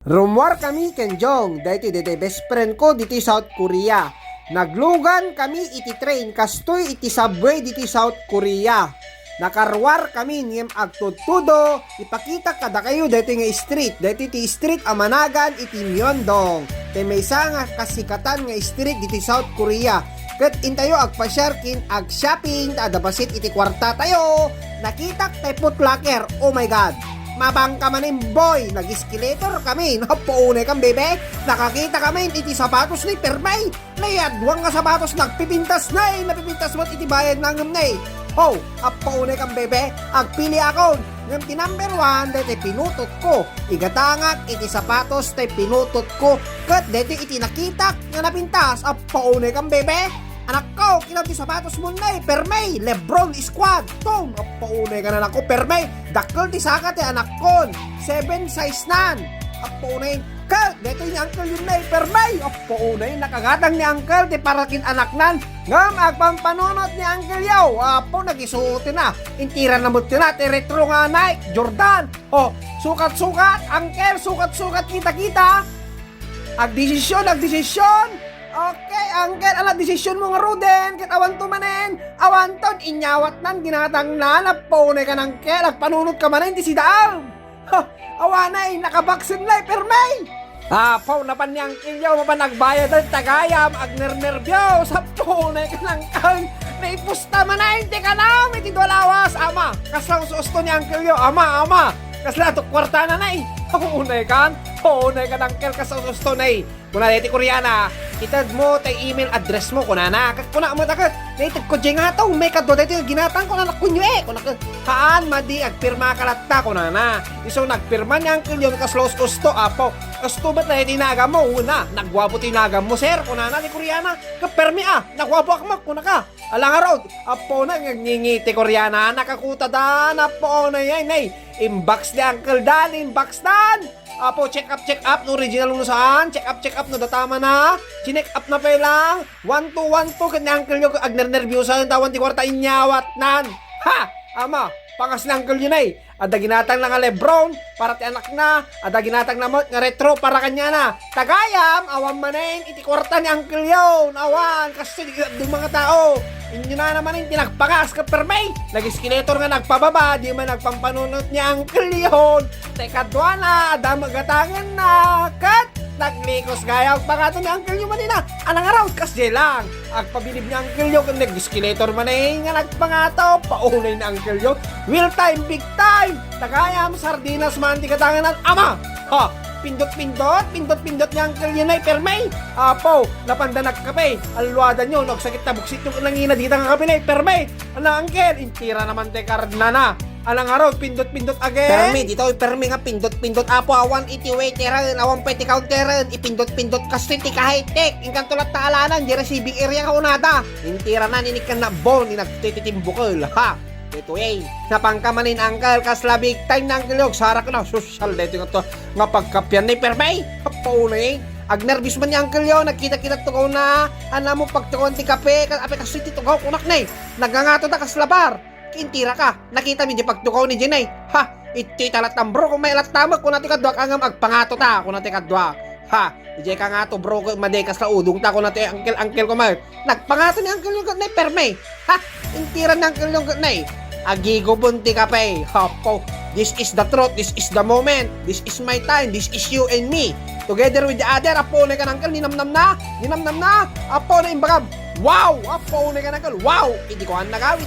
Rumor kami kenjong, dahil dito best friend ko dito South Korea. Naglugan kami iti train, kastoy iti subway dito South Korea. Nakarwar kami niyem agtutudo, ipakita kada kayo dito nga street, dito iti street Amanagan iti Myeongdong. Te may isa nga kasikatan nga street dito South Korea. Ket intayo agpasyarkin ag shopping, adabasit iti kwarta tayo. Nakita tay putlaker, oh my god. Mabang ka manin boy, nag-escalator kami, napaunay kang bebe, nakakita kami iti sapatos ni Permay, layadwang nga sapatos nagpipintas na napipintas mo't iti bayad ng na ho, apaunay kang bebe, agpili ako, ng number 1, dati pinutot ko, igatangak iti sapatos, tay pinutot ko, kat dati iti nakita nga napintas, apaunay kang bebe, anak ko, kinabdi sapatos mo na Permay, Lebron squad, tong, apaunay ka na ako, Permay, dakkel ti sakat anak ko, 7 size nan, apaunay, kal, dito ni uncle yun na Permay, apaunay, nakagatang ni uncle, ti parakin anak nan, ngam, agpampanunot ni uncle yaw, apo, nagisuti na, intira na mo na, ti retro nga Nike, Jordan, oh, sukat-sukat, uncle, sukat-sukat, kita-kita, agdesisyon, okay, uncle, ala desisyon mo nga Ruden, kit awan to manen, awan ton, inyawat nan, ginatang na, napaunay ka ng kel, agpanunod ka manen, di si Daal. Awanay, nakabaksin na, Permay. Paw, napan niyang kilyaw, mapanagbayad ang tagayam, agner-nervyo, sa paunay ka ng kel, naipusta manen, di ka na, may tidwalawas, ama, kaslang susto niyang kilyaw, ama, kasla to kwarta na na, paunay ka ng kel, kaslang susto na, kuna deti Koreana, itad mo tay email address mo kuna kuna mo takat daytag ko jeng ataw may kadto dayto ginatang kuna kunyo kuna haan madi agpirma kalatta kuna iso nagpirma ni uncle yon kaslos usto apo usto bat na tinaga mo una nagwapo tinaga mo sir kuna di Koreana kapermi nagwapo akmak kuna ka alang road apo na ngingiti Koreana nakakuta dan apo na yan inbox ni uncle dan inbox dan apo, check up, no original no saan, check up, no datama na, chinek up na pa lang, 1-2, kanya uncle nyo, agner-nervyosa, tawan ti kwarta inyawat nan, ha, ama, pangas na uncle yun ada ginatang na nga Lebron, para ti anak na, ada ginatang na nga retro, para kanya na, tagayam, awan manen, iti kwarta ni uncle yun, awan, kasi di mga tao, inyo na naman yung tinagpakas ka Permay. Nag-escalator nga nagpababa, di man nagpampanunot ni uncle yun. Teka doon na, damagatangan na, kat, naglikos gaya, pagato ni uncle yun manina. Anang araw, kasi lang. Agpabilib ni uncle yun, nag-escalator man nga nagpangato, paunay ni uncle yun. Real time, big time. Tagayam, sardinas, manti katangan at ama. Ha, pindot ni uncle yun Permay. Apo, napandanak kape, alwada nyo, nagsakit na buksit yung nangina dito nga kape Permay. Ano uncle, intira naman te kardnana. Alang araw, pindot again. Permay, dito Permay nga pindot apo, awan iti waiteran, awan pwede counteran, ipindot kasi ti kahit-tek, ingkan tulat taalanan, di receiving area ka unada. Intira na, ninikan na bon, inagtititimbukol, ha. Ito napangkamanin uncle kasla big time na uncle yung sarak na social dito nga to nga pagkapyan ni Permay paunay agnervous man ni uncle yung nagkita-kita tugaw na mo pagtukaw ti kape ape kasi ti tugaw kunak na nagangato na kaslabar kintira ka nakita mi di pagtukaw ni Jenay ha iti talat bro kung may alatama kung natin kadwa kangam agpangato ta kung natin kadwa ha DJ ka nga to bro madekas la udong ta kung natin uncle ko may nagpangato ni uncle yung na Permay ha intira ng uncle yung na agigo bunti ka pa Hapo, this is the truth, this is the moment, this is my time, this is you and me. Together with the other, apo na ka nangkal, ninamnam na, apo na imbagab, wow, apo na ka nangkal, wow, hindi ko ang nagawit,